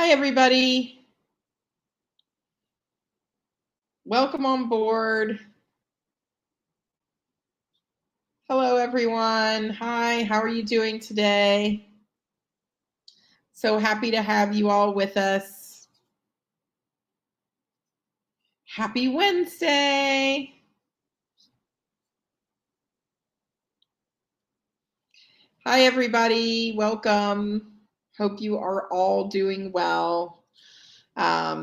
Hi, everybody. Welcome on board. Hello, everyone. Hi, how are you doing today? So happy to have you all with us. Happy Wednesday. Hi, everybody. Welcome. Hope you are all doing well.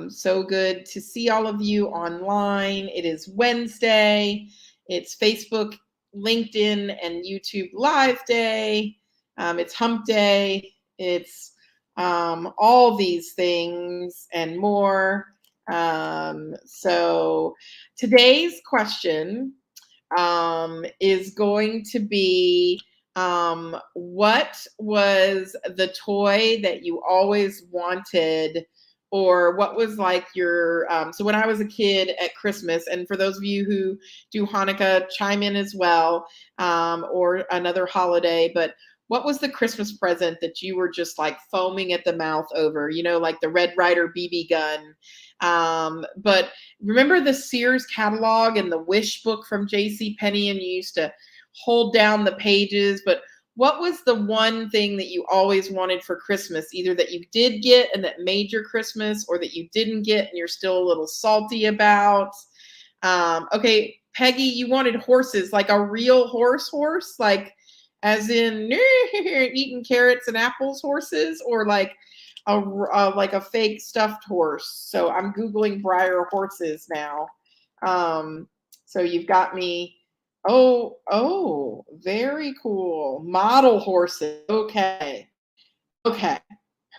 So good to see all of you online. It is Wednesday. It's Facebook, LinkedIn, and YouTube Live Day. It's Hump Day. It's all these things and more. So today's question is going to be what was the toy that you always wanted, or what was like your so when I was a kid at Christmas, and for those of you who do Hanukkah, chime in as well, or another holiday, but what was the Christmas present that you were just like foaming at the mouth over, like the Red Ryder BB gun? But remember the Sears catalog and the Wish book from J.C. Penney, and you used to hold down the pages? But what was the one thing that you always wanted for Christmas, either that you did get and that made your Christmas, or that you didn't get and you're still a little salty about? Okay, Peggy, you wanted horses, like a real horse, like as in eating carrots and apples horses, or like a fake stuffed horse. So I'm Googling Breyer horses now. So you've got me. Oh, very cool. Model horses. Okay.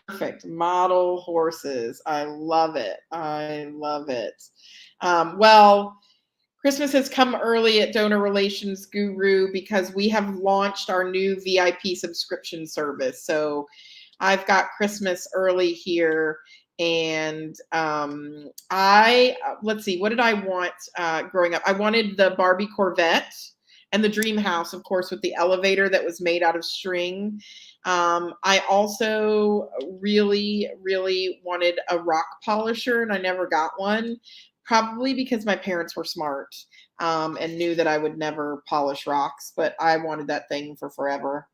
Perfect. Model horses. I love it. Well, Christmas has come early at Donor Relations Guru because we have launched our new VIP subscription service. So I've got Christmas early here, and let's see, what did I want growing up? I wanted the Barbie Corvette and the dream house, of course, with the elevator that was made out of string. I also really, really wanted a rock polisher, and I never got one, probably because my parents were smart and knew that I would never polish rocks, but I wanted that thing for forever.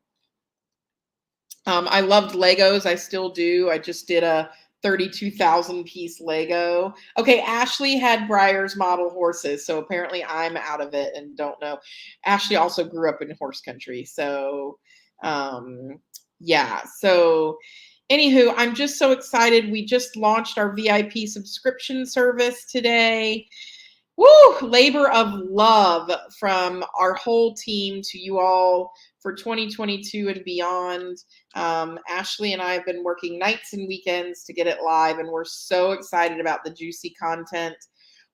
I loved Legos. I still do. I just did a 32,000 piece Lego. Okay, Ashley had Breyer's model horses, so apparently I'm out of it and don't know. Ashley also grew up in horse country, so yeah. So anywho, I'm just so excited. We just launched our VIP subscription service today. Woo! Labor of love from our whole team to you all for 2022 and beyond. Ashley and I have been working nights and weekends to get it live, and we're so excited about the juicy content.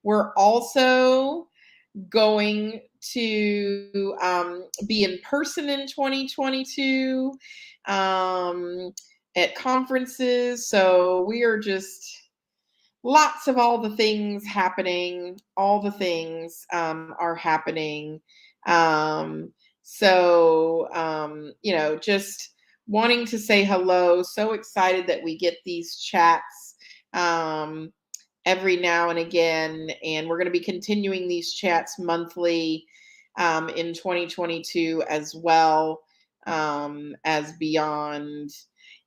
We're also going to be in person in 2022 at conferences. So we are just lots of all the things happening. All the things are happening. Just wanting to say hello. So excited that we get these chats every now and again. And we're going to be continuing these chats monthly in 2022 as well as beyond.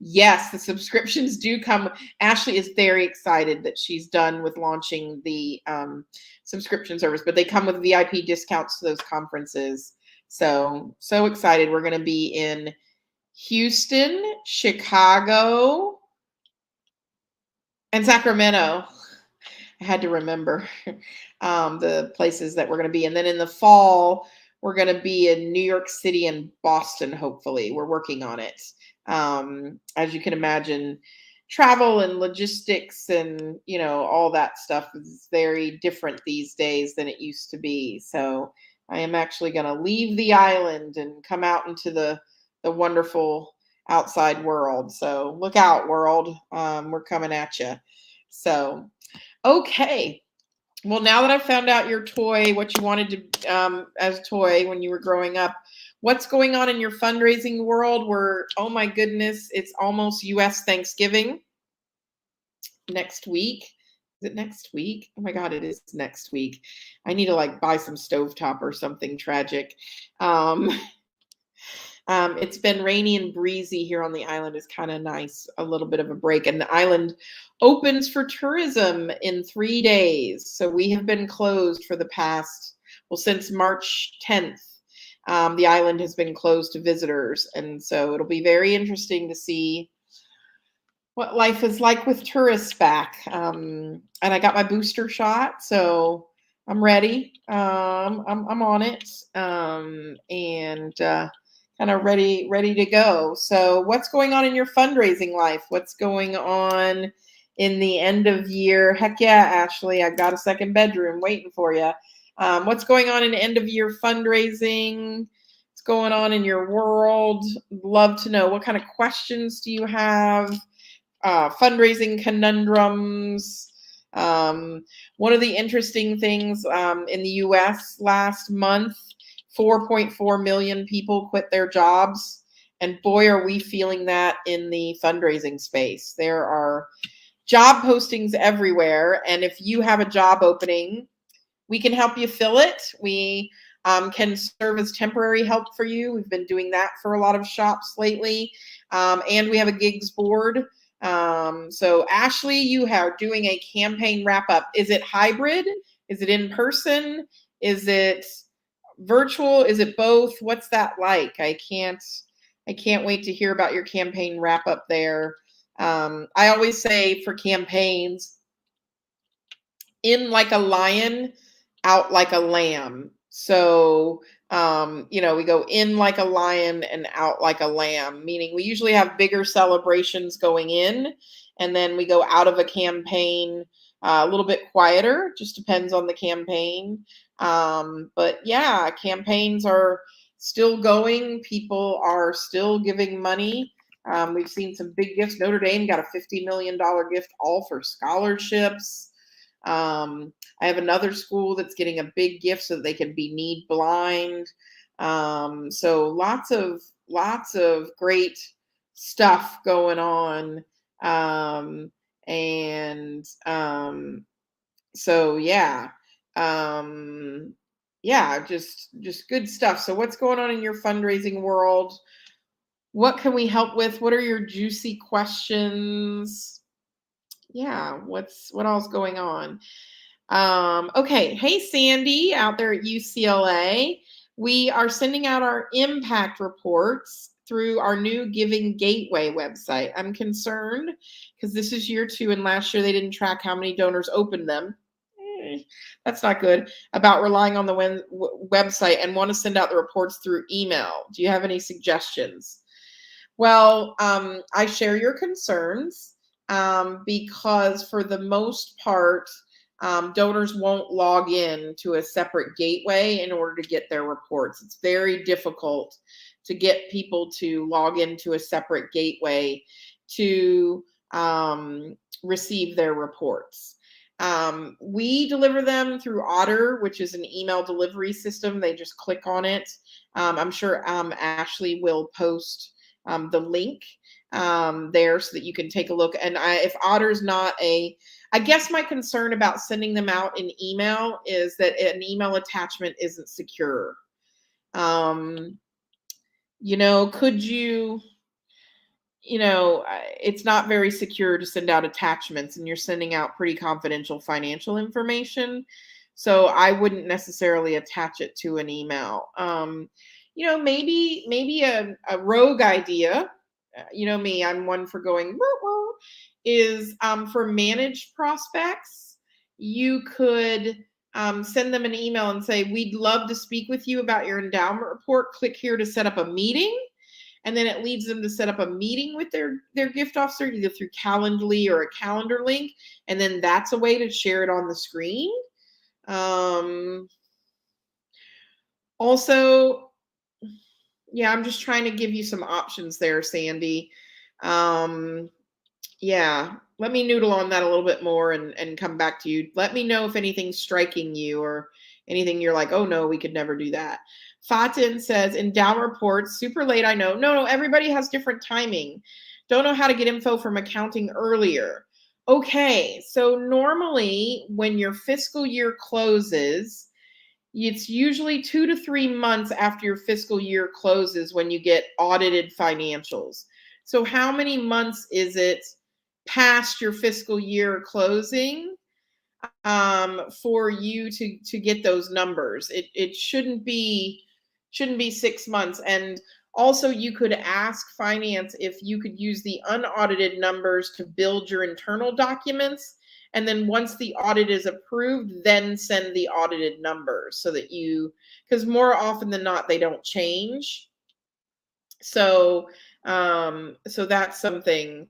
Yes, the subscriptions do come. Ashley is very excited that she's done with launching the subscription service, but they come with VIP discounts to those conferences. So excited. We're going to be in Houston, Chicago, and Sacramento. I had to remember the places that we're going to be. And then in the fall, we're going to be in New York City and Boston, hopefully. We're working on it. As you can imagine, travel and logistics and, all that stuff is very different these days than it used to be. So I am actually going to leave the island and come out into the wonderful outside world. So look out, world. We're coming at you. So, okay. Well, now that I've found out your toy, what you wanted to as a toy when you were growing up, what's going on in your fundraising world? Oh my goodness, it's almost U.S. Thanksgiving. next week. Is it next week? Oh my God, it is next week. I need to like buy some stovetop or something tragic. Um, it's been rainy and breezy here on the island. Is kind of nice, a little bit of a break. And the island opens for tourism in 3 days. So we have been closed for the past, well, since March 10th. The island has been closed to visitors. And so it'll be very interesting to see what life is like with tourists back. And I got my booster shot, so I'm ready. I'm on it, and kind of ready to go. So, what's going on in your fundraising life? What's going on in the end of year? Heck yeah, Ashley, I've got a second bedroom waiting for you. What's going on in end of year fundraising? What's going on in your world? Love to know. What kind of questions do you have? Fundraising conundrums. One of the interesting things in the US last month, 4.4 million people quit their jobs. And boy, are we feeling that in the fundraising space. There are job postings everywhere. And if you have a job opening, we can help you fill it. We can serve as temporary help for you. We've been doing that for a lot of shops lately. And we have a gigs board. So Ashley, you are doing a campaign wrap up. Is it hybrid? Is it in person? Is it virtual? Is it both? What's that like? I can't wait to hear about your campaign wrap up there. I always say for campaigns, in like a lion, out like a lamb. So, we go in like a lion and out like a lamb, meaning we usually have bigger celebrations going in, and then we go out of a campaign a little bit quieter, just depends on the campaign. But yeah, campaigns are still going. People are still giving money. We've seen some big gifts. Notre Dame got a $50 million gift, all for scholarships. I have another school that's getting a big gift so that they can be need blind. So lots of great stuff going on. And so yeah. Yeah, just good stuff. So what's going on in your fundraising world? What can we help with? What are your juicy questions? Yeah, what else going on? Okay. Hey, Sandy out there at UCLA. We are sending out our impact reports through our new Giving Gateway website. I'm concerned because this is year 2 and last year they didn't track how many donors opened them. That's not good. About relying on the website and want to send out the reports through email. Do you have any suggestions? Well, I share your concerns because for the most part, donors won't log in to a separate gateway in order to get their reports. It's very difficult to get people to log into a separate gateway to receive their reports. We deliver them through Otter, which is an email delivery system. They just click on it. I'm sure Ashley will post the link there so that you can take a look. And if Otter's not I guess my concern about sending them out in email is that an email attachment isn't secure. Could you, it's not very secure to send out attachments and you're sending out pretty confidential financial information. So I wouldn't necessarily attach it to an email. Maybe a rogue idea, me, I'm one for going, woo, woo, is for managed prospects, you could send them an email and say, we'd love to speak with you about your endowment report. Click here to set up a meeting. And then it leads them to set up a meeting with their gift officer, either through Calendly or a calendar link. And then that's a way to share it on the screen. Also, yeah, I'm just trying to give you some options there, Sandy. Yeah, let me noodle on that a little bit more and come back to you. Let me know if anything's striking you or anything you're like, oh no, we could never do that. Fatin says, endowment reports, super late, I know. No, everybody has different timing. Don't know how to get info from accounting earlier. Okay, so normally when your fiscal year closes, it's usually 2 to 3 months after your fiscal year closes when you get audited financials. So how many months is it past your fiscal year closing, for you to get those numbers? It shouldn't be 6 months. And also you could ask finance if you could use the unaudited numbers to build your internal documents, and then once the audit is approved, then send the audited numbers so that you, because more often than not they don't change. So so that's something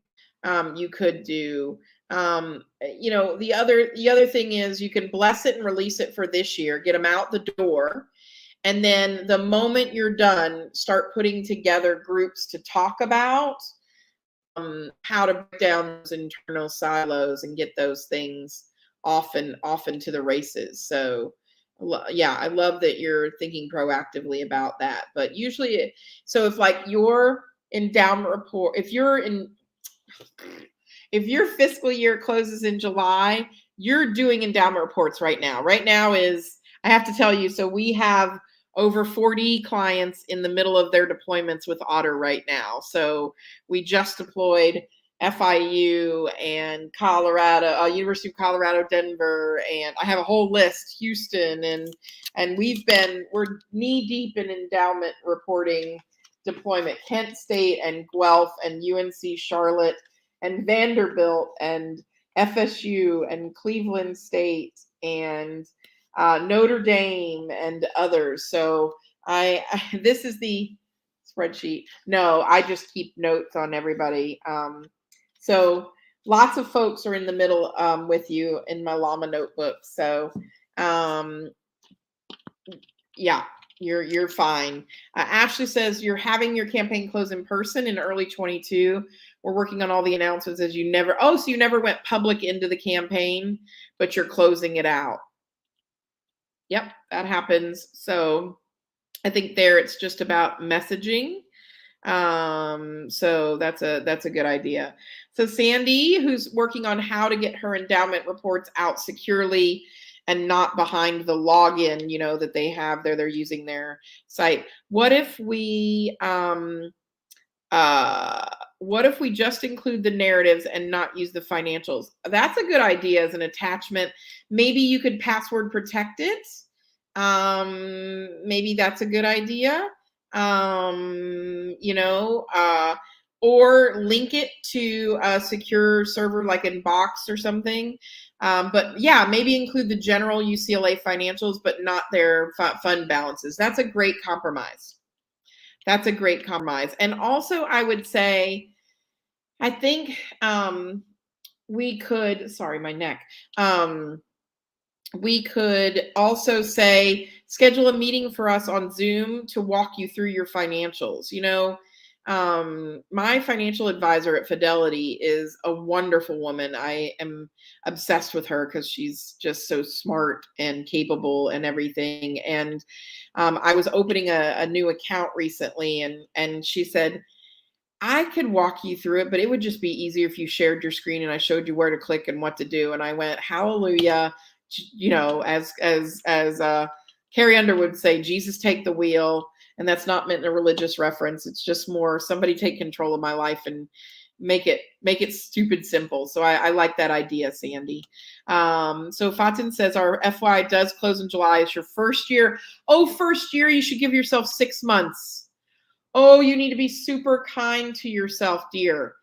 you could do. The other thing is you can bless it and release it for this year, get them out the door, and then the moment you're done, start putting together groups to talk about how to break down those internal silos and get those things off into the races. So yeah, I love that you're thinking proactively about that. But usually, so if like your endowment report, if your fiscal year closes in July, you're doing endowment reports right now. Right now is, I have to tell you, so we have over 40 clients in the middle of their deployments with Otter right now. So we just deployed FIU and Colorado, University of Colorado, Denver, and I have a whole list, Houston, and we're knee deep in endowment reporting deployment, Kent State and Guelph and UNC Charlotte and Vanderbilt and FSU and Cleveland State and Notre Dame and others. So this is the spreadsheet. No, I just keep notes on everybody. So lots of folks are in the middle with you in my Llama notebook. So yeah, you're fine. Ashley says you're having your campaign close in person in early 22. We're working on all the announcements as you never. Oh, so you never went public into the campaign, but you're closing it out. Yep, that happens. So I think there it's just about messaging. So that's a good idea. So Sandy, who's working on how to get her endowment reports out securely and not behind the login, that they have there, they're using their site. What if we just include the narratives and not use the financials? That's a good idea as an attachment. Maybe you could password protect it. Maybe that's a good idea. Or link it to a secure server like in Box or something. But yeah, maybe include the general UCLA financials, but not their fund balances. That's a great compromise. And also I would say, I think we could, sorry, my neck. We could also say, schedule a meeting for us on Zoom to walk you through your financials. My financial advisor at Fidelity is a wonderful woman. I am obsessed with her because she's just so smart and capable and everything. And I was opening a new account recently, and she said, I could walk you through it, but it would just be easier if you shared your screen and I showed you where to click and what to do. And I went, hallelujah. As Carrie Underwood would say, Jesus take the wheel. And that's not meant in a religious reference. It's just more somebody take control of my life and make it stupid simple. So I like that idea, Sandy. So Fatin says our FY does close in July. It's your first year. Oh, first year, you should give yourself 6 months. Oh, you need to be super kind to yourself, dear.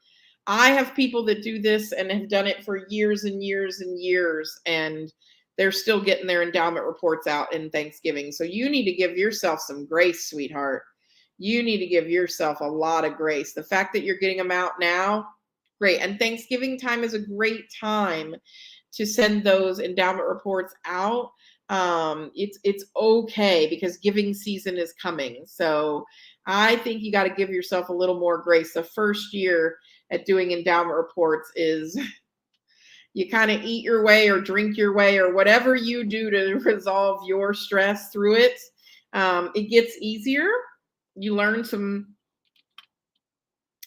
I have people that do this and have done it for years and years and years, and they're still getting their endowment reports out in Thanksgiving. So you need to give yourself some grace, sweetheart. You need to give yourself a lot of grace. The fact that you're getting them out now, great. And Thanksgiving time is a great time to send those endowment reports out. It's okay because giving season is coming. So I think you got to give yourself a little more grace. The first year at doing endowment reports is you kind of eat your way or drink your way or whatever you do to resolve your stress through it. It gets easier. You learn some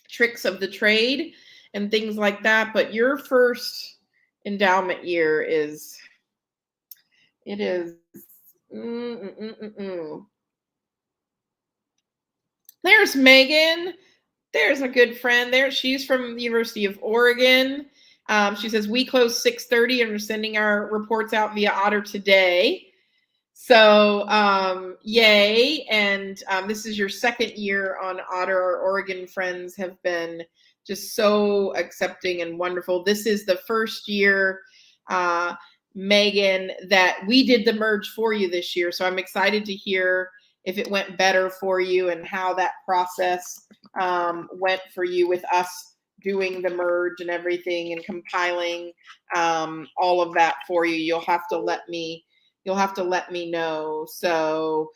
tricks of the trade and things like that. But your first endowment year is, it is, mm, mm, mm, mm, mm. There's Megan. There's a good friend there. She's from the University of Oregon. She says, we close 6:30 and we're sending our reports out via Otter today. So, yay. And this is your second year on Otter. Our Oregon friends have been just so accepting and wonderful. This is the first year, Megan, that we did the merge for you this year. So I'm excited to hear if it went better for you and how that process went for you with us doing the merge and everything and compiling all of that for you. You'll have to let me know. So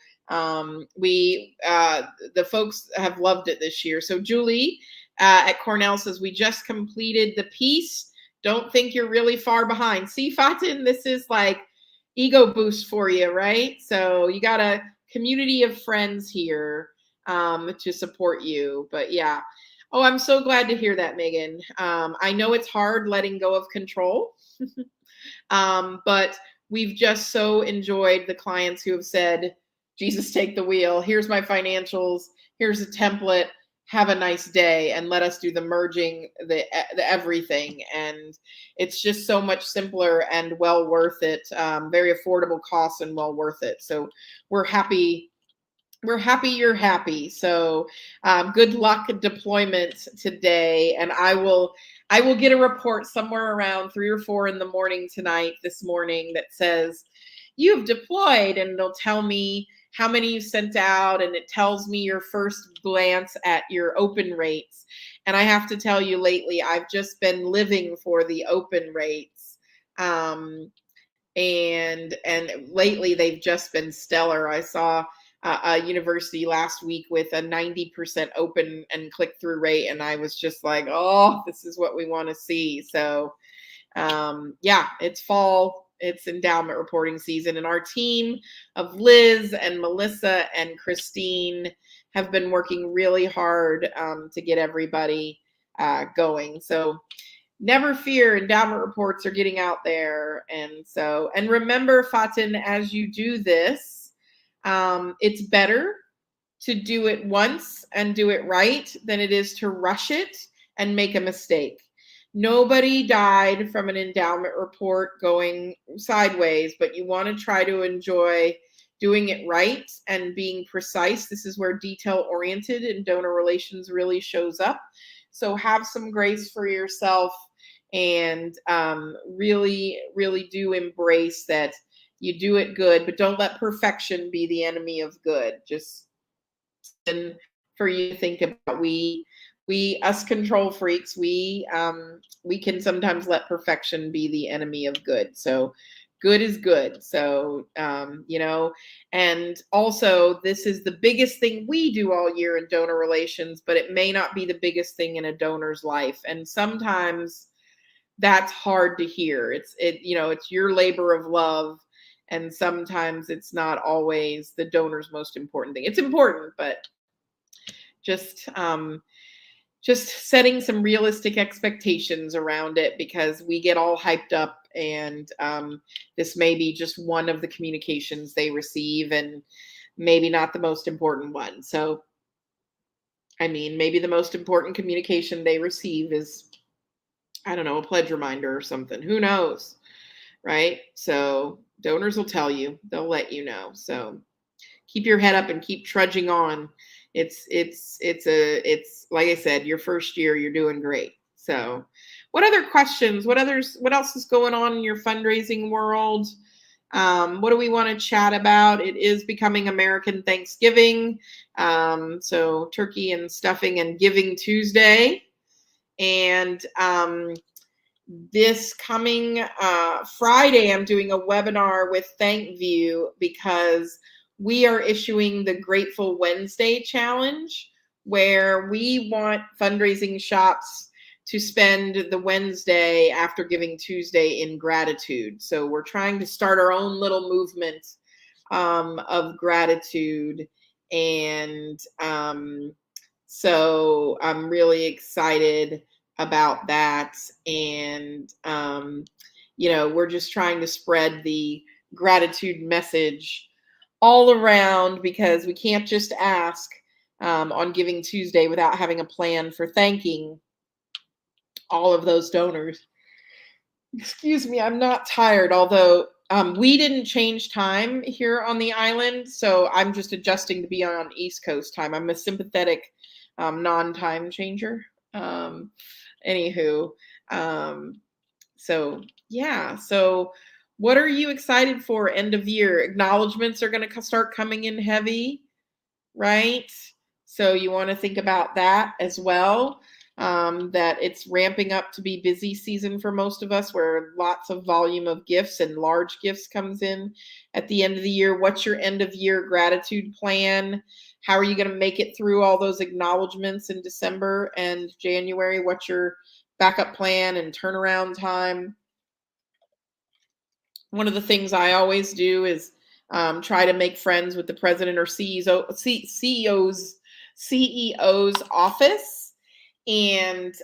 we the folks have loved it this year. So Julie at Cornell says, we just completed the piece. Don't think you're really far behind. See, Fatin, this is like ego boost for you, right? So you got a community of friends here to support you. But yeah. Oh, I'm so glad to hear that, Megan. I know it's hard letting go of control, but we've just so enjoyed the clients who have said, Jesus, take the wheel. Here's my financials. Here's a template. Have a nice day, and let us do the merging, the everything. And it's just so much simpler and well worth it. Very affordable costs and well worth it. So we're happy. We're happy you're happy. So good luck deployment today. And I will get a report somewhere around 3 or 4 in the morning this morning that says you've deployed, and it'll tell me how many you sent out, and it tells me your first glance at your open rates. And I have to tell you, lately I've just been living for the open rates. And lately they've just been stellar. I saw a university last week with a 90% open and click-through rate, and I was just like, oh, this is what we want to see. So yeah, it's fall, it's endowment reporting season, and our team of Liz and Melissa and Christine have been working really hard to get everybody going. So never fear, endowment reports are getting out there. And remember, Fatin, as you do this, it's better to do it once and do it right than it is to rush it and make a mistake. Nobody died from an endowment report going sideways, but you want to try to enjoy doing it right and being precise. This is where detail-oriented and donor relations really shows up. So have some grace for yourself, and really, really do embrace that you do it good, but don't let perfection be the enemy of good. Just for you to think about, we us control freaks, we can sometimes let perfection be the enemy of good. So good is good. So and also, this is the biggest thing we do all year in donor relations, but it may not be the biggest thing in a donor's life, and sometimes that's hard to hear. It's your labor of love, and sometimes it's not always the donor's most important thing. It's important, but just setting some realistic expectations around it, because we get all hyped up, and this may be just one of the communications they receive, and maybe not the most important one. So maybe the most important communication they receive is, I don't know, a pledge reminder or something. Who knows? Right? So donors will tell you, they'll let you know. So keep your head up and keep trudging on. It's like I said, your first year, you're doing great. So what other questions? What else is going on in your fundraising world? What do we want to chat about? It is becoming American Thanksgiving. So turkey and stuffing and Giving Tuesday. And this coming Friday, I'm doing a webinar with ThankView, because we are issuing the Grateful Wednesday Challenge, where we want fundraising shops to spend the Wednesday after Giving Tuesday in gratitude. So we're trying to start our own little movement of gratitude. And so I'm really excited about that. And we're just trying to spread the gratitude message all around, because we can't just ask on Giving Tuesday without having a plan for thanking all of those donors. Excuse me, I'm not tired, although we didn't change time here on the island, so I'm just adjusting to be on East Coast time. I'm a sympathetic non-time changer. Anywho, so yeah, so what are you excited for end of year? Acknowledgements are going to start coming in heavy, right? So you want to think about that as well. That it's ramping up to be busy season for most of us, where lots of volume of gifts and large gifts comes in at the end of the year. What's your end of year gratitude plan? How are you going to make it through all those acknowledgments in December and January? What's your backup plan and turnaround time? One of the things I always do is try to make friends with the president or CEO's office, and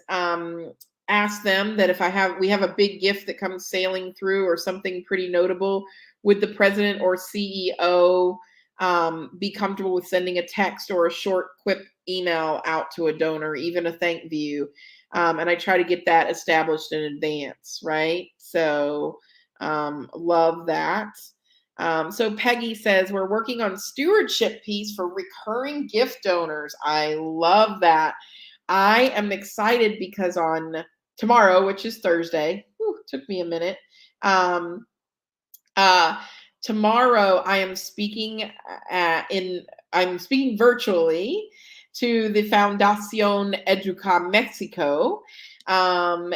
ask them that if we have a big gift that comes sailing through or something pretty notable, would the president or CEO be comfortable with sending a text or a short quip email out to a donor, even a thank you? And I try to get that established in advance, right? So love that. So Peggy says, we're working on stewardship piece for recurring gift donors. I love that. I am excited because on tomorrow, which is Thursday, took me a minute. Tomorrow I am speaking I'm speaking virtually to the Fundación Educa Mexico. And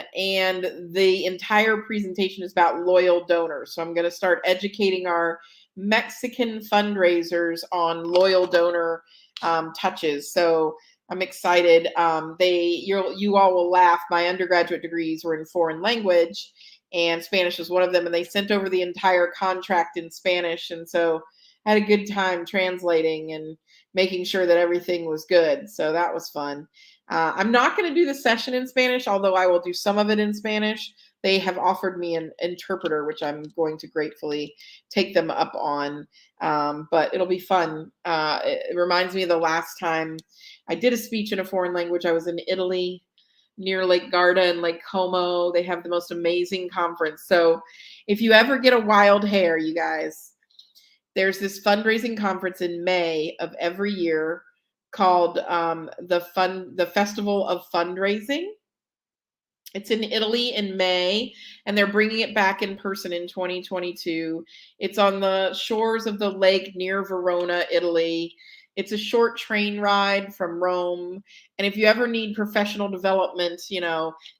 the entire presentation is about loyal donors. So I'm going to start educating our Mexican fundraisers on loyal donor touches. So I'm excited. You all will laugh. My undergraduate degrees were in foreign language, and Spanish was one of them. And they sent over the entire contract in Spanish, and so I had a good time translating and making sure that everything was good. So that was fun. I'm not going to do the session in Spanish, although I will do some of it in Spanish. They have offered me an interpreter, which I'm going to gratefully take them up on. But it'll be fun. It reminds me of the last time I did a speech in a foreign language. I was in Italy near Lake Garda and Lake Como. They have the most amazing conference. So if you ever get a wild hair, you guys, there's this fundraising conference in May of every year called the Festival of Fundraising. It's in Italy in May, and they're bringing it back in person in 2022. It's on the shores of the lake near Verona, Italy. It's a short train ride from Rome. And if you ever need professional development,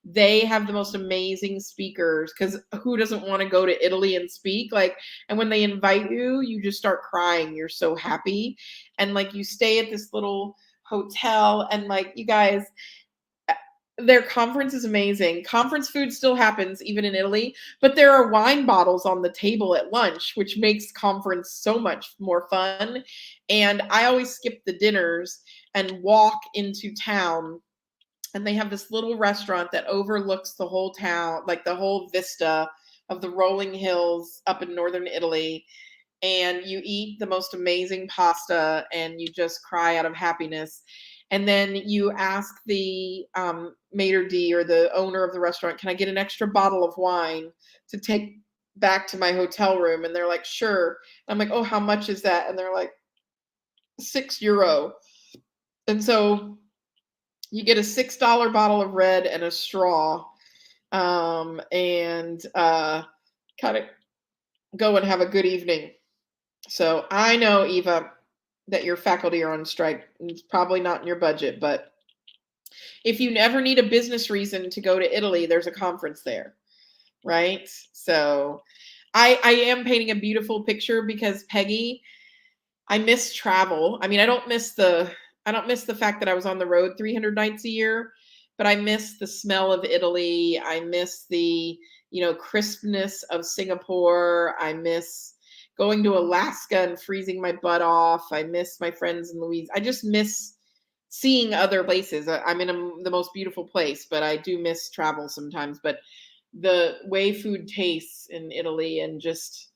they have the most amazing speakers, because who doesn't want to go to Italy and speak? And when they invite you, you just start crying. You're so happy. And you stay at this little hotel, and you guys, their conference is amazing. Conference food still happens even in Italy, but there are wine bottles on the table at lunch, which makes conference so much more fun. And I always skip the dinners and walk into town. And they have this little restaurant that overlooks the whole town, the whole vista of the rolling hills up in northern Italy. And you eat the most amazing pasta and you just cry out of happiness. And then you ask the maitre d' or the owner of the restaurant, can I get an extra bottle of wine to take back to my hotel room? And they're like, sure. I'm like, oh, how much is that? And they're like, €6. And so you get a $6 bottle of red and a straw, and kind of go and have a good evening. So I know, Eva, that your faculty are on strike. It's probably not in your budget, but if you never need a business reason to go to Italy, there's a conference there, right? So I am painting a beautiful picture because, Peggy, I miss travel. I mean, I don't miss the fact that I was on the road 300 nights a year, but I miss the smell of Italy. I miss the, crispness of Singapore. I miss going to Alaska and freezing my butt off. I miss my friends in Louisiana. I just miss seeing other places. I'm in the most beautiful place, but I do miss travel sometimes. But the way food tastes in Italy, and just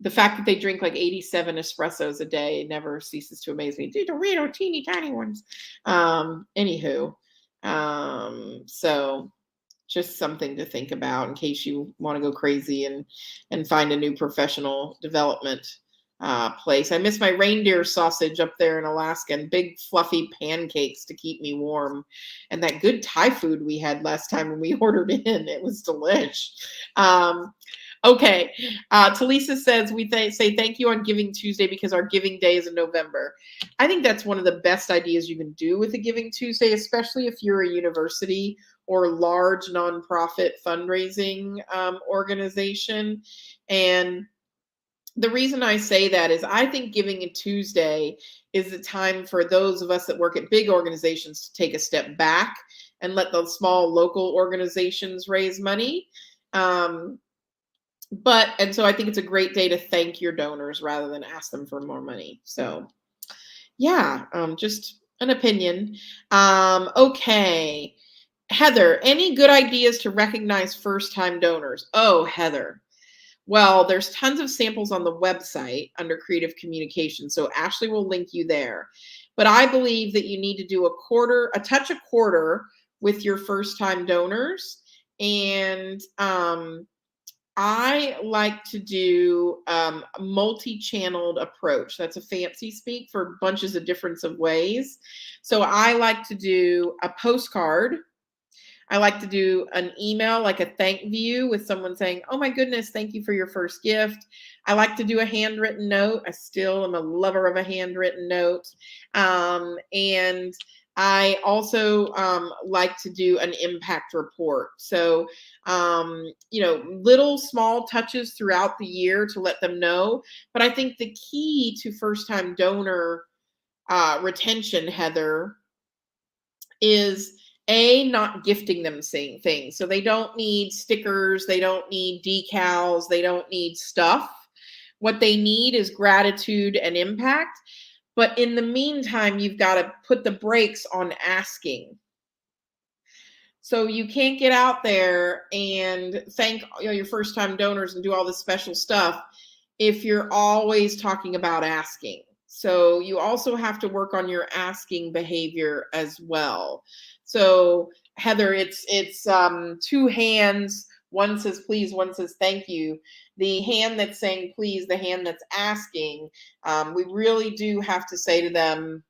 the fact that they drink like 87 espressos a day never ceases to amaze me. Dude, the teeny tiny ones. Anywho, so just something to think about in case you want to go crazy and find a new professional development place. I miss my reindeer sausage up there in Alaska, and big fluffy pancakes to keep me warm, and that good Thai food we had last time when we ordered in. It was delish. Okay. Talisa says, we say thank you on Giving Tuesday because our Giving Day is in November. I think that's one of the best ideas you can do with a Giving Tuesday, especially if you're a university or large nonprofit fundraising organization. And the reason I say that is I think Giving a Tuesday is the time for those of us that work at big organizations to take a step back and let the small local organizations raise money. And so I think it's a great day to thank your donors rather than ask them for more money. So yeah, just an opinion. Okay. Heather, any good ideas to recognize first-time donors? Oh, Heather. Well, there's tons of samples on the website under creative communication. So Ashley will link you there. But I believe that you need to do a touch a quarter with your first-time donors. And I like to do a multi-channeled approach. That's a fancy speak for bunches of different ways. So I like to do a postcard. I like to do an email, like a thank you with someone saying, oh my goodness, thank you for your first gift. I like to do a handwritten note. I still am a lover of a handwritten note. And I also like to do an impact report. So, little small touches throughout the year to let them know. But I think the key to first-time donor retention, Heather, is not gifting them things. So they don't need stickers, they don't need decals, they don't need stuff. What they need is gratitude and impact. But in the meantime, you've got to put the brakes on asking. So you can't get out there and thank your first-time donors and do all this special stuff if you're always talking about asking. So you also have to work on your asking behavior as well. So Heather, it's two hands. One says please, one says thank you. The hand that's saying please, the hand that's asking, we really do have to say to them,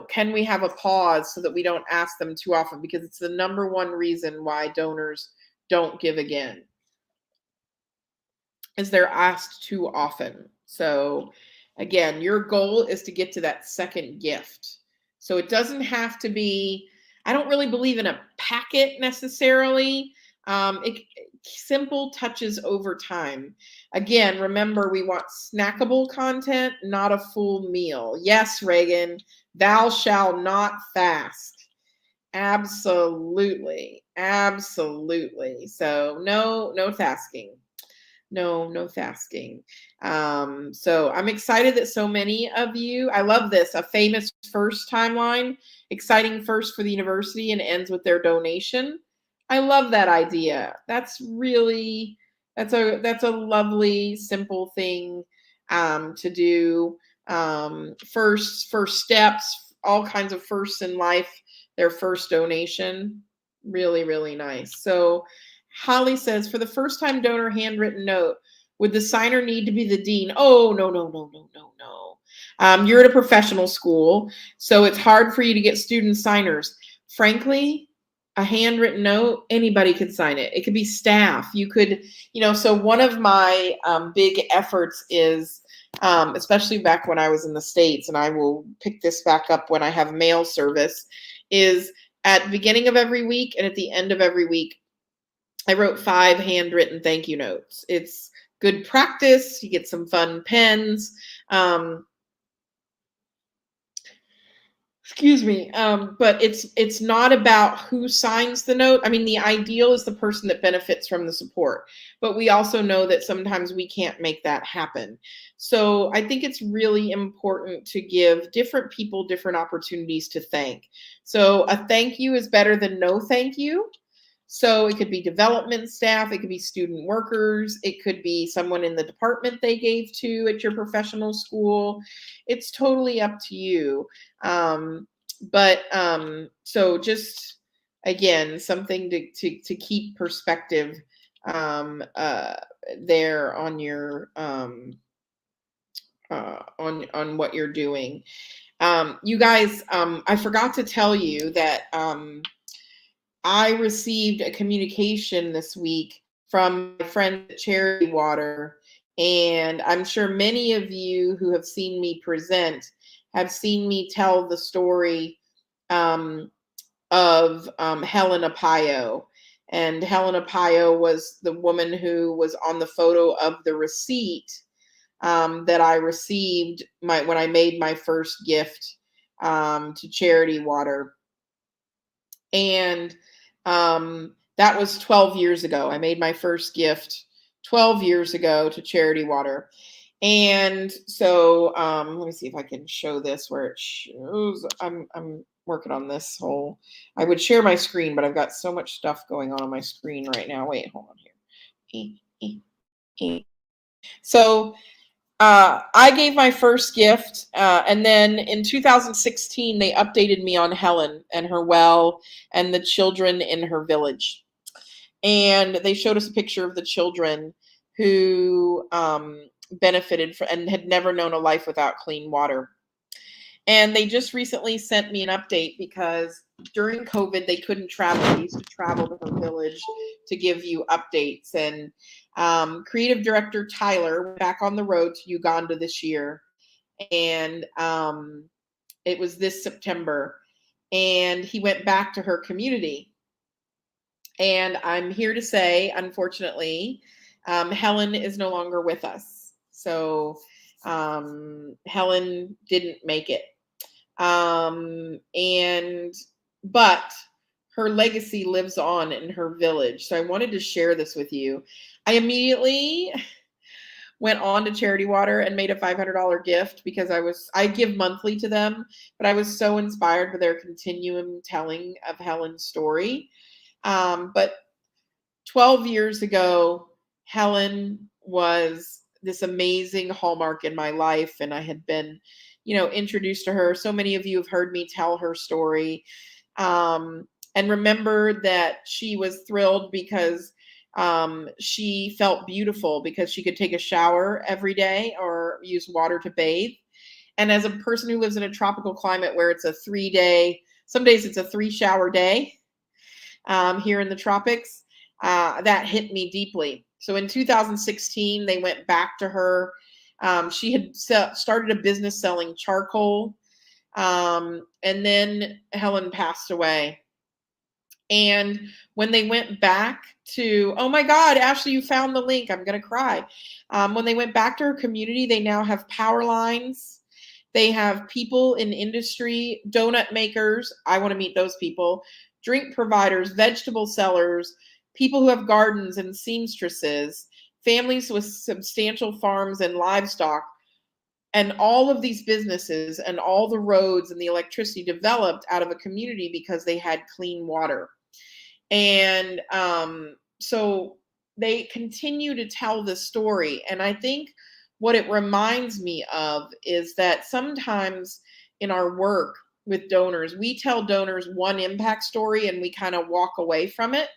can we have a pause so that we don't ask them too often? Because it's the number one reason why donors don't give again, is they're asked too often. So again, your goal is to get to that second gift. So it doesn't have to be, I don't really believe in a packet necessarily. Simple touches over time. Again, remember, we want snackable content, not a full meal. Yes, Reagan, thou shalt not fast. Absolutely. Absolutely. So no fasting. No fasting. So I'm excited that so many of you, I love this, a famous first timeline, exciting first for the university and ends with their donation. I love that idea. That's a lovely, simple thing to do. First steps, all kinds of firsts in life, their first donation. Really, really nice. So Holly says, for the first-time donor handwritten note, would the signer need to be the dean? Oh, no. You're at a professional school, so it's hard for you to get student signers. Frankly, a handwritten note, anybody could sign it. It could be staff. You could, so one of my big efforts is, especially back when I was in the States, and I will pick this back up when I have mail service, is at the beginning of every week and at the end of every week, I wrote 5 handwritten thank you notes. It's good practice. You get some fun pens. Excuse me. But it's not about who signs the note. I mean, the ideal is the person that benefits from the support, but we also know that sometimes we can't make that happen. So I think it's really important to give different people different opportunities to thank. So a thank you is better than no thank you. So it could be development staff, it could be student workers, it could be someone in the department they gave to at your professional school. It's totally up to you. So just again, something to keep perspective there on your on what you're doing. You guys, I forgot to tell you that I received a communication this week from my friend at Charity Water, and I'm sure many of you who have seen me present have seen me tell the story um, of Helen Apayo. And Helen Apayo was the woman who was on the photo of the receipt that I received when I made my first gift to Charity Water. And that was 12 years ago. I made my first gift 12 years ago to Charity Water. And so let me see if I can show this where it shows. I'm working on this whole. I would share my screen, but I've got so much stuff going on my screen right now. Wait, hold on here. So I gave my first gift, and then in 2016, they updated me on Helen and her well and the children in her village. And they showed us a picture of the children who benefited and had never known a life without clean water. And they just recently sent me an update because during COVID, they couldn't travel. They used to travel to her village to give you updates. And creative director Tyler went back on the road to Uganda this year. And it was this September. And he went back to her community. And I'm here to say, unfortunately, Helen is no longer with us. So Helen didn't make it. But her legacy lives on in her village. So I wanted to share this with you. I immediately went on to Charity Water and made a $500 gift because I give monthly to them, but I was so inspired by their continuum telling of Helen's story. But 12 years ago, Helen was this amazing hallmark in my life, and I had been introduced to her. So many of you have heard me tell her story. And remember that she was thrilled because she felt beautiful because she could take a shower every day or use water to bathe. And as a person who lives in a tropical climate where it's a 3-day, some days it's a 3-shower day here in the tropics, that hit me deeply. So in 2016, they went back to her. She had started a business selling charcoal, and then Helen passed away. And when they went back to, oh my God, Ashley, you found the link. I'm going to cry. When they went back to her community, they now have power lines. They have people in industry, donut makers. I want to meet those people. Drink providers, vegetable sellers, people who have gardens and seamstresses, families with substantial farms and livestock. And all of these businesses and all the roads and the electricity developed out of a community because they had clean water. And so they continue to tell this story. And I think what it reminds me of is that sometimes in our work with donors, we tell donors one impact story and we kind of walk away from it.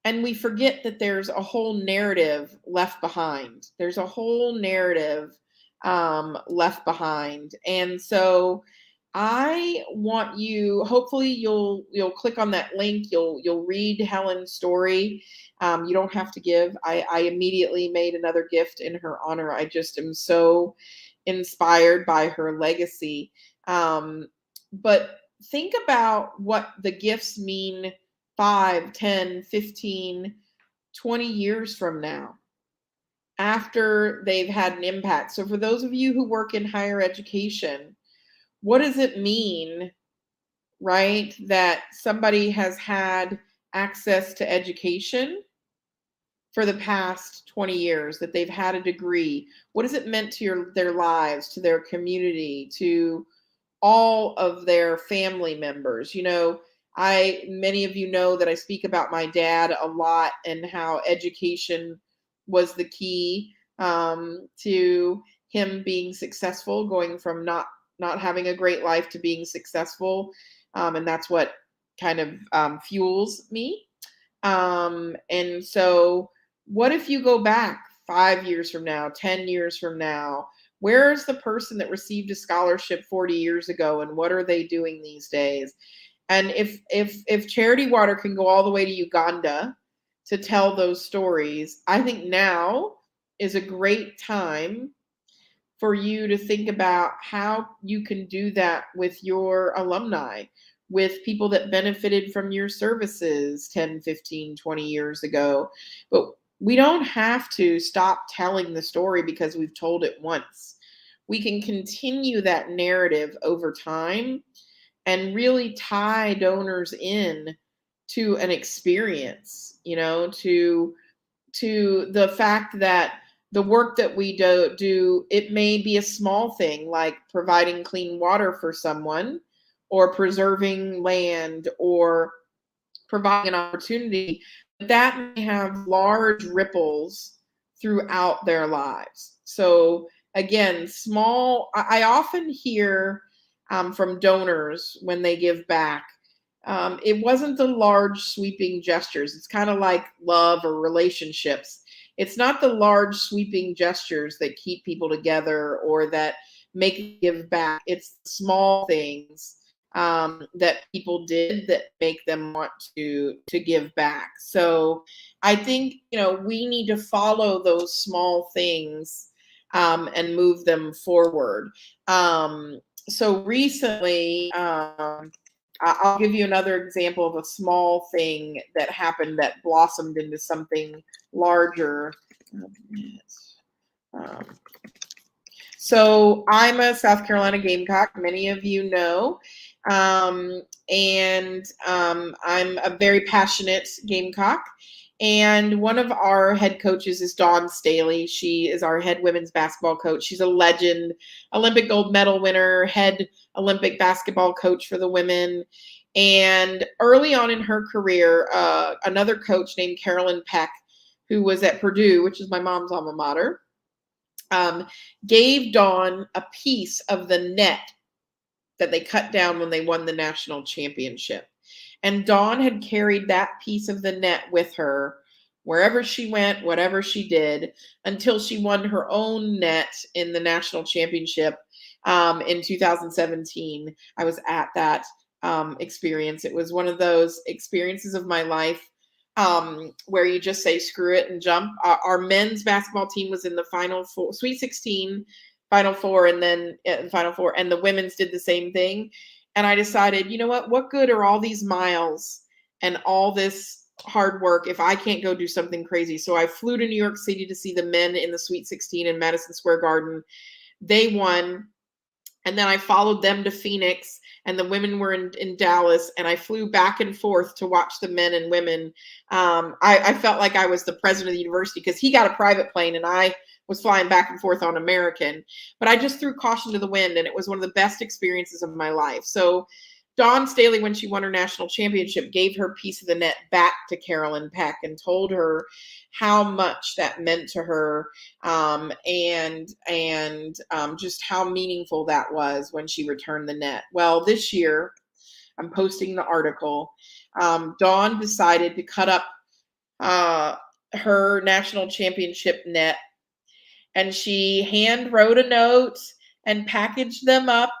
And we forget that there's a whole narrative left behind. There's a whole narrative left behind. And so I want you, hopefully you'll click on that link. You'll read Helen's story. You don't have to give. I immediately made another gift in her honor. I just am so inspired by her legacy. But think about what the gifts mean 5, 10, 15, 20 years from now, after they've had an impact. So for those of you who work in higher education, what does it mean, right, that somebody has had access to education for the past 20 years, that they've had a degree? What has it meant to their lives, to their community, to all of their family members? Many of you know that I speak about my dad a lot and how education was the key to him being successful, going from not having a great life to being successful, and that's what kind of fuels me. And so, what if you go back 5 years from now, 10 years from now? Where's the person that received a scholarship 40 years ago, and what are they doing these days? And if Charity Water can go all the way to Uganda to tell those stories, I think now is a great time for you to think about how you can do that with your alumni, with people that benefited from your services 10, 15, 20 years ago. But we don't have to stop telling the story because we've told it once. We can continue that narrative over time and really tie donors in to an experience, to the fact that the work that we do, it may be a small thing like providing clean water for someone or preserving land or providing an opportunity, but that may have large ripples throughout their lives. So again, I often hear from donors when they give back, it wasn't the large sweeping gestures. It's kind of like love or relationships. It's not the large sweeping gestures that keep people together or that make them give back. It's small things that people did that make them want to give back. So I think we need to follow those small things and move them forward. So recently, I'll give you another example of a small thing that happened that blossomed into something larger. So I'm a South Carolina Gamecock, many of you know, and I'm a very passionate Gamecock. And one of our head coaches is Dawn Staley. She is our head women's basketball coach. She's a legend, Olympic gold medal winner, head Olympic basketball coach for the women. And early on in her career, another coach named Carolyn Peck, who was at Purdue, which is my mom's alma mater, gave Dawn a piece of the net that they cut down when they won the national championship. And Dawn had carried that piece of the net with her wherever she went, whatever she did, until she won her own net in the national championship in 2017. I was at that experience. It was one of those experiences of my life where you just say screw it and jump. Our men's basketball team was in the Final Four, Sweet 16, Final Four, and then Final Four, and the women's did the same thing. And I decided, you know what good are all these miles and all this hard work if I can't go do something crazy? So I flew to New York City to see the men in the Sweet 16 in Madison Square Garden. They won. And then I followed them to Phoenix, and the women were in Dallas, and I flew back and forth to watch the men and women. I felt like I was the president of the university because he got a private plane and I was flying back and forth on American. But I just threw caution to the wind, and it was one of the best experiences of my life. So Dawn Staley, when she won her national championship, gave her piece of the net back to Carolyn Peck and told her how much that meant to her, and just how meaningful that was when she returned the net. Well, this year, I'm posting the article. Dawn decided to cut up her national championship net, and she hand wrote a note and packaged them up,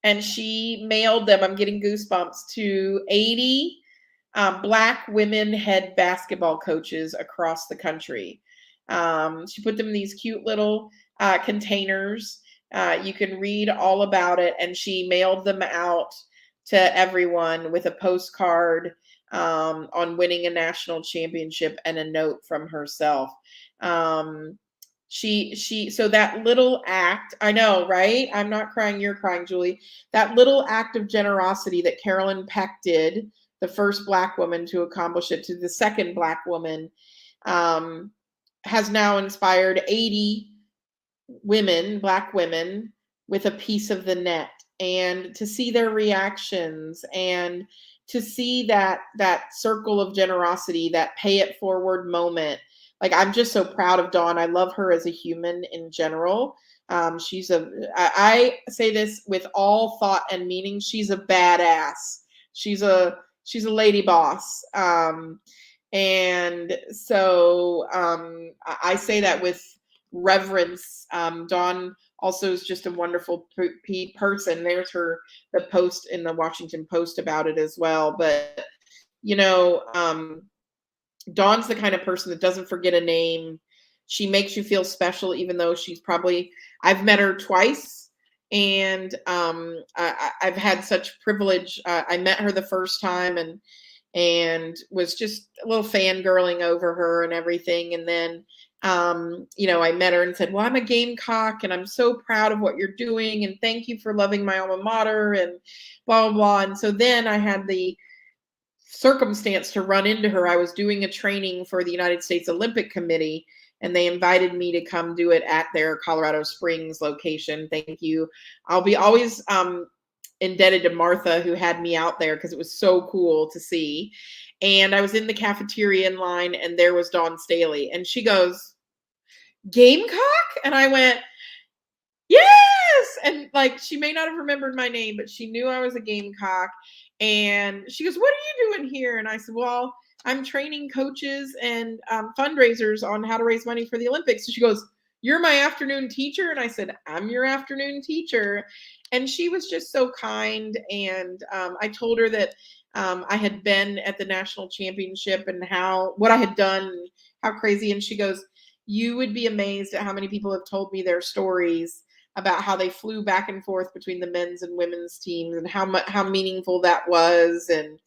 and she mailed them. I'm getting goosebumps, to 80 Black women head basketball coaches across the country. She put them in these cute little containers. You can read all about it. And she mailed them out to everyone with a postcard on winning a national championship and a note from herself. So that little act, I know, right? I'm not crying, you're crying, Julie. That little act of generosity that Carolyn Peck did, the first Black woman to accomplish it, to the second Black woman, has now inspired 80 women, Black women, with a piece of the net. And to see their reactions and to see that circle of generosity, that pay it forward moment. Like, I'm just so proud of Dawn. I love her as a human in general. She's I say this with all thought and meaning. She's a badass. She's a lady boss. And so I say that with reverence. Dawn also is just a wonderful person. There's the post in the Washington Post about it as well. But you know, Dawn's the kind of person that doesn't forget a name. She makes you feel special, even though I've met her twice, and I've had such privilege. I met her the first time, and was just a little fangirling over her and everything. And then, I met her and said, well, I'm a Gamecock and I'm so proud of what you're doing. And thank you for loving my alma mater and blah, blah, blah. And so then I had the circumstance to run into her. I was doing a training for the United States Olympic Committee, and they invited me to come do it at their Colorado Springs location. Thank you. I'll be always indebted to Martha, who had me out there, because it was so cool to see. And I was in the cafeteria in line, and there was Dawn Staley, and she goes, Gamecock? And I went, yes. And like, she may not have remembered my name, but she knew I was a Gamecock. And she goes, what are you doing here? And I said, well, I'm training coaches and fundraisers on how to raise money for the Olympics. So she goes, you're my afternoon teacher? And I said, I'm your afternoon teacher. And she was just so kind. And I told her that I had been at the national championship and what I had done, how crazy. And she goes, you would be amazed at how many people have told me their stories about how they flew back and forth between the men's and women's teams, and how meaningful that was. And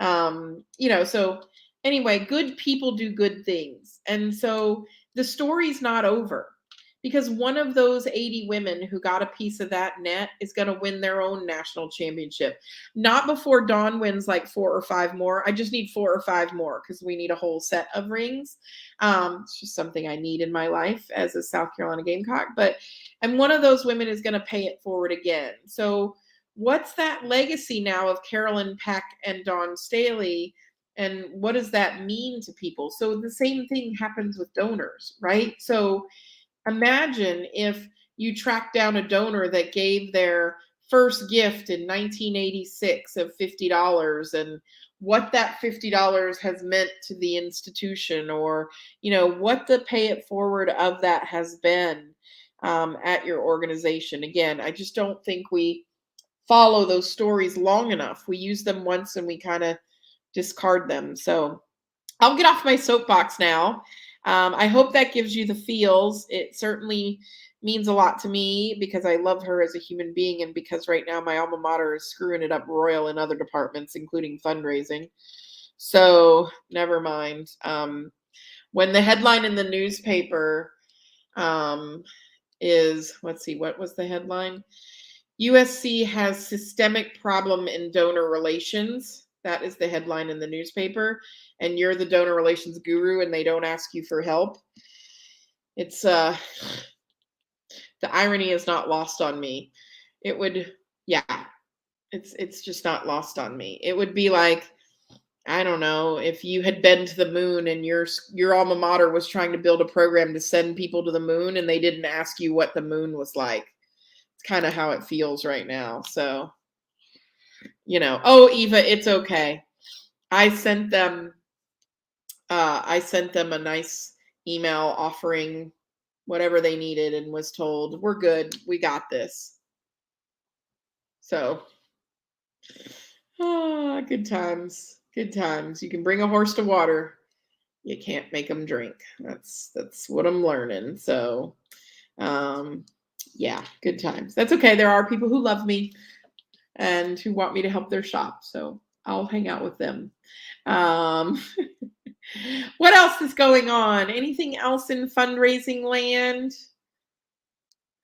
so anyway, good people do good things. And so the story's not over, because one of those 80 women who got a piece of that net is going to win their own national championship. Not before Dawn wins like 4 or 5 more. I just need 4 or 5 more, because we need a whole set of rings. It's just something I need in my life as a South Carolina Gamecock. And one of those women is going to pay it forward again. So what's that legacy now of Carolyn Peck and Dawn Staley? And what does that mean to people? So the same thing happens with donors, right? So imagine if you track down a donor that gave their first gift in 1986 of $50, and what that $50 has meant to the institution, or what the pay it forward of that has been at your organization. Again, I just don't think we follow those stories long enough. We use them once and we kind of discard them. So I'll get off my soapbox now. I hope that gives you the feels. It certainly means a lot to me, because I love her as a human being, and because right now my alma mater is screwing it up royal in other departments, including fundraising. So never mind. When the headline in the newspaper is, let's see, what was the headline? USC has systemic problem in donor relations. That is the headline in the newspaper. And you're the donor relations guru, and they don't ask you for help. It's the irony is not lost on me. It's just not lost on me. It would be like, I don't know, if you had been to the moon and your alma mater was trying to build a program to send people to the moon, and they didn't ask you what the moon was like. It's kind of how it feels right now. So, oh, Eva, it's okay. I sent them a nice email offering whatever they needed, and was told, we're good. We got this. So, good times. Good times. You can bring a horse to water. You can't make them drink. That's what I'm learning. So, yeah, good times. That's okay. There are people who love me and who want me to help their shop. So I'll hang out with them. What else is going on? Anything else in fundraising land?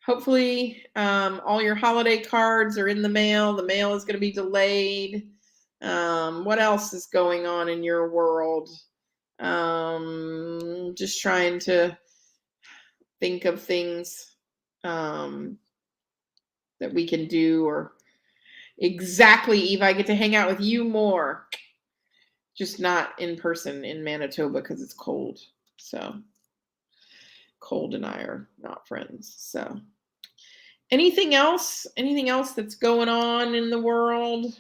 Hopefully, all your holiday cards are in the mail. The mail is going to be delayed. What else is going on in your world? Just trying to think of things that we can do, or Exactly, Eve. I get to hang out with you more. Just not in person in Manitoba because it's cold. So Cold and I are not friends. So anything else? Anything else that's going on in the world?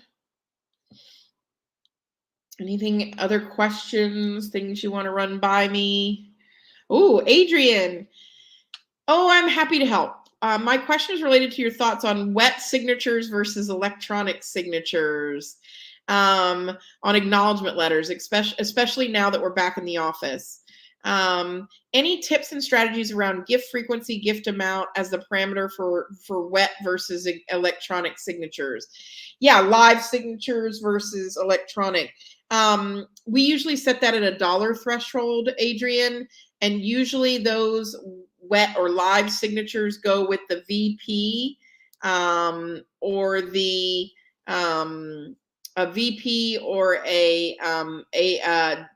Anything, other questions, things you want to run by me? Oh, Adrian. Oh, I'm happy to help. My question is related to your thoughts on wet signatures versus electronic signatures on acknowledgement letters, especially now that we're back in the office. Any tips and strategies around gift frequency, gift amount as the parameter for wet versus electronic signatures? Yeah, live signatures versus electronic. We usually set that at a dollar threshold, Adrian, and usually those wet or live signatures go with the VP or the a VP or a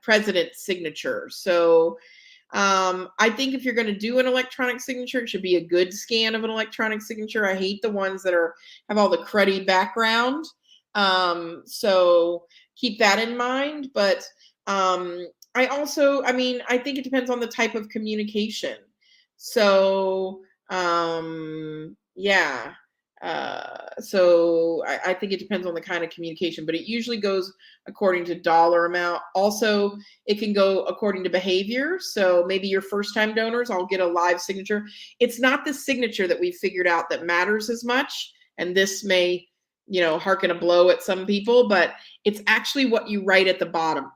president signature. So I think if you're going to do an electronic signature, it should be a good scan of an electronic signature. I hate the ones that have all the cruddy background. So keep that in mind. But I think it depends on the type of communication. So yeah. So I think it depends on the kind of communication, but it usually goes according to dollar amount. Also, it can go according to behavior. So maybe your first time donors, I'll get a live signature. It's not the signature that we figured out that matters as much. And this may, harken a blow at some people, but it's actually what you write at the bottom.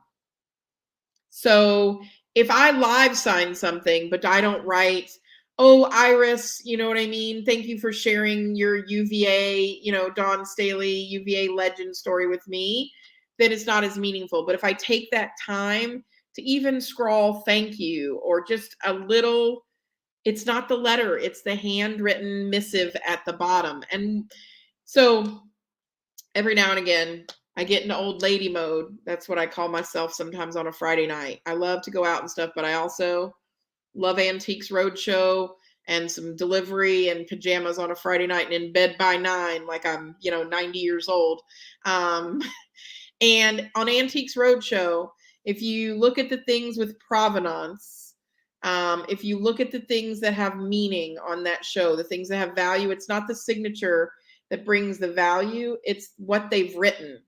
So if I live sign something, but I don't write, oh, Iris, you know what I mean? Thank you for sharing your UVA, Dawn Staley UVA legend story with me, then it's not as meaningful. But if I take that time to even scroll thank you or just a little, it's not the letter, it's the handwritten missive at the bottom. And so every now and again, I get into old lady mode. That's what I call myself sometimes on a Friday night. I love to go out and stuff, but I also love Antiques Roadshow and some delivery and pajamas on a Friday night and in bed by 9, like I'm, 90 years old. And on Antiques Roadshow, if you look at the things with provenance, if you look at the things that have meaning on that show, the things that have value, it's not the signature that brings the value, it's what they've written.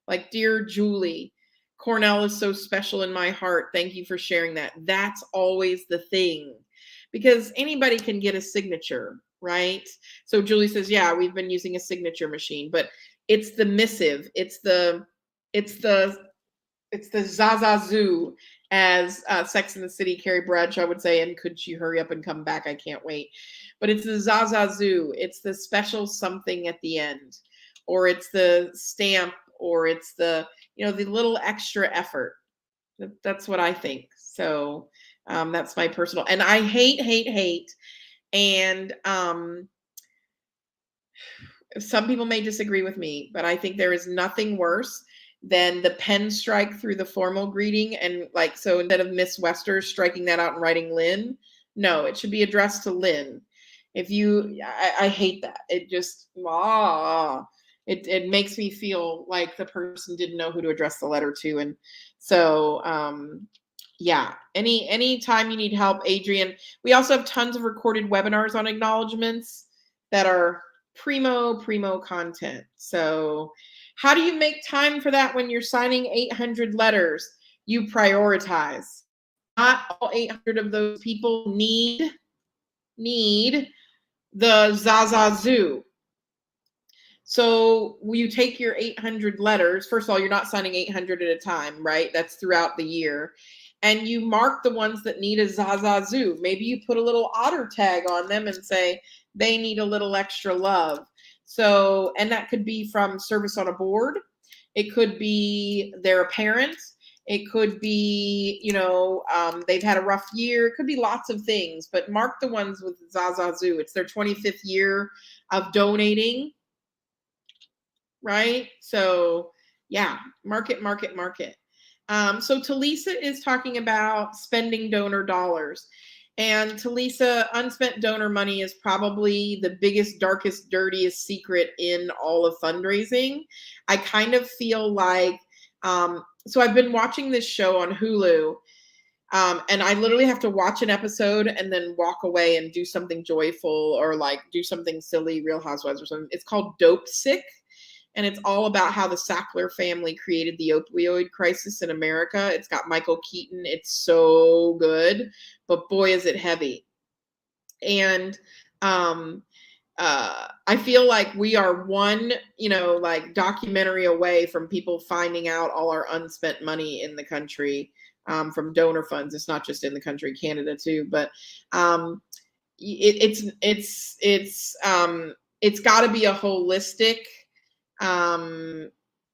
Like, dear Julie, Cornell is so special in my heart. Thank you for sharing that. That's always the thing, because anybody can get a signature, right? So Julie says, yeah, we've been using a signature machine, but it's the missive. It's the zazazoo, as Sex and the City Carrie Bradshaw would say, and could she hurry up and come back? I can't wait. But it's the zazazoo. It's the special something at the end, or it's the stamp, or it's the the little extra effort. That's what I think. So that's my personal. And I hate, and some people may disagree with me, but I think there is nothing worse than the pen strike through the formal greeting. And so instead of Miss Wester striking that out and writing Lynn, no, it should be addressed to Lynn. I hate that. It just, it makes me feel like the person didn't know who to address the letter to. And so, yeah, any time you need help, Adrian. We also have tons of recorded webinars on acknowledgements that are primo content. So how do you make time for that when you're signing 800 letters? You prioritize. Not all 800 of those people need the zazazoo. So you take your 800 letters. First of all, you're not signing 800 at a time, right? That's throughout the year. And you mark the ones that need a zazazoo. Maybe you put a little otter tag on them and say, they need a little extra love. So, and that could be from service on a board. It could be their parents. It could be, they've had a rough year. It could be lots of things, but mark the ones with zazazoo. It's their 25th year of donating, right? So yeah, mark it. So Talisa is talking about spending donor dollars. And to Lisa, unspent donor money is probably the biggest, darkest, dirtiest secret in all of fundraising. I kind of feel like, so I've been watching this show on Hulu, and I literally have to watch an episode and then walk away and do something joyful or like do something silly, Real Housewives or something. It's called Dope Sick. And it's all about how the Sackler family created the opioid crisis in America. It's got Michael Keaton. It's so good, but boy, is it heavy. And I feel like we are one, like documentary away from people finding out all our unspent money in the country from donor funds. It's not just in the country, Canada too, but it's got to be a holistic.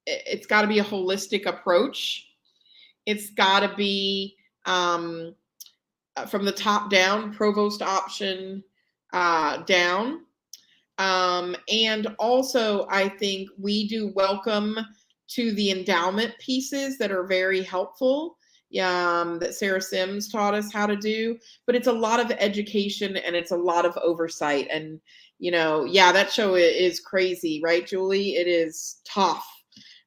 It's got to be a holistic approach. It's got to be from the top down, provost option down. And also, I think we do welcome to the endowment pieces that are very helpful, that Sarah Sims taught us how to do. But it's a lot of education and it's a lot of oversight. And that show is crazy, right, Julie? It is tough.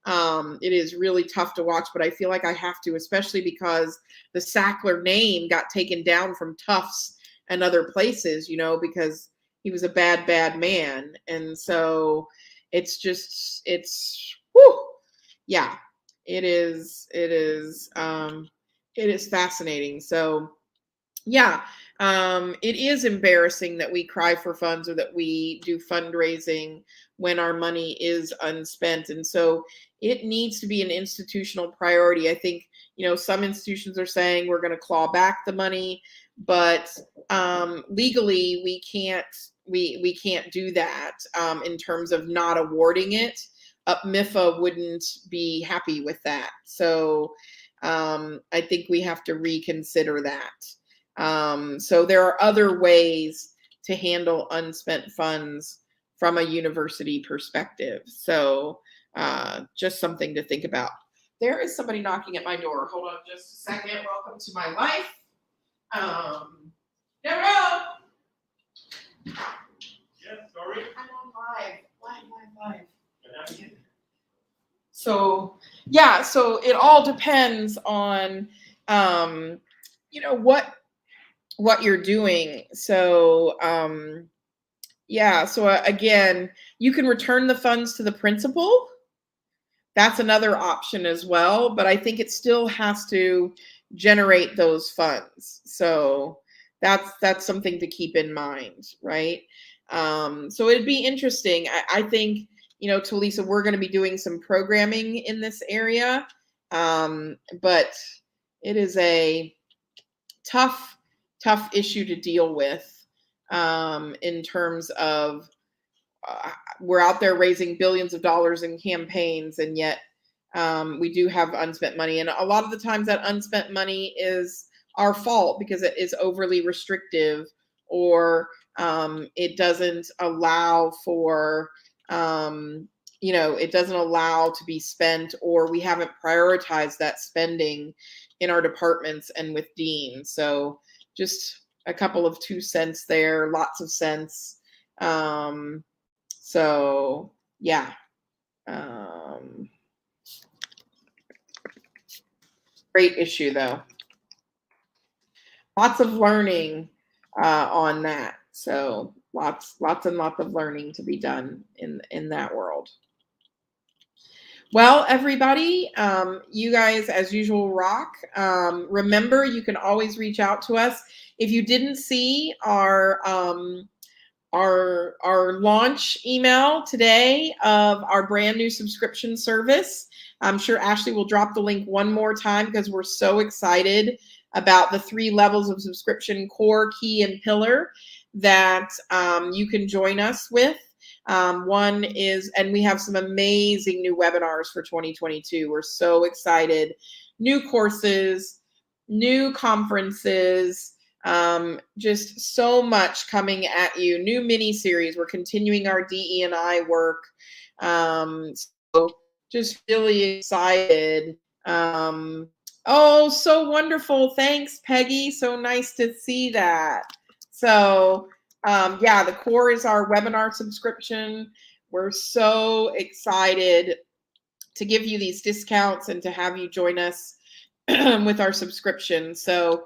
It is really tough to watch, but I feel like I have to, especially because the Sackler name got taken down from Tufts and other places, because he was a bad, bad man. And so it is fascinating. So yeah, it is embarrassing that we cry for funds or that we do fundraising when our money is unspent. And so it needs to be an institutional priority. I think, some institutions are saying we're going to claw back the money, but legally we can't do that in terms of not awarding it. MIFA wouldn't be happy with that. So I think we have to reconsider that. So there are other ways to handle unspent funds from a university perspective. So just something to think about. There is somebody knocking at my door. Hold on just a second. Welcome to my life. Deborah! Yeah, sorry. I'm on live. So yeah, so it all depends on what you're doing. So so again, you can return the funds to the principal. That's another option as well, but I think it still has to generate those funds. So that's something to keep in mind, right? So it'd be interesting. I think, Talisa, we're going to be doing some programming in this area, but it is a tough issue to deal with in terms of we're out there raising billions of dollars in campaigns, and yet we do have unspent money. And a lot of the times that unspent money is our fault because it is overly restrictive, or it doesn't allow for, it doesn't allow to be spent, or we haven't prioritized that spending in our departments and with Dean. So just a couple of 2 cents there, lots of sense. So yeah. Great issue though. Lots of learning on that. So lots and lots of learning to be done in that world. Well, everybody, you guys, as usual, rock. Remember, you can always reach out to us. If you didn't see our launch email today of our brand new subscription service, I'm sure Ashley will drop the link one more time because we're so excited about the 3 levels of subscription: core, key, and pillar, that you can join us with. One is, and we have some amazing new webinars for 2022. We're so excited. New courses, new conferences, just so much coming at you. New mini series. We're continuing our DE&I work. So just really excited. Oh, so wonderful. Thanks, Peggy. So nice to see that. So, yeah, the core is our webinar subscription. We're so excited to give you these discounts and to have you join us with our subscription. So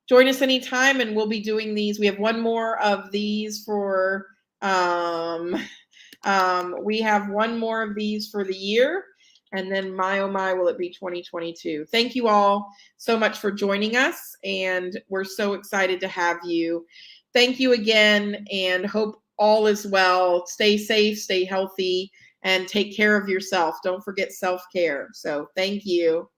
join us anytime, and we'll be doing these. We have one more of these for, we have one more of these for the year. And then my, oh my, will it be 2022? Thank you all so much for joining us. And we're so excited to have you. Thank you again, and hope all is well. Stay safe, stay healthy, and take care of yourself. Don't forget self-care. So thank you.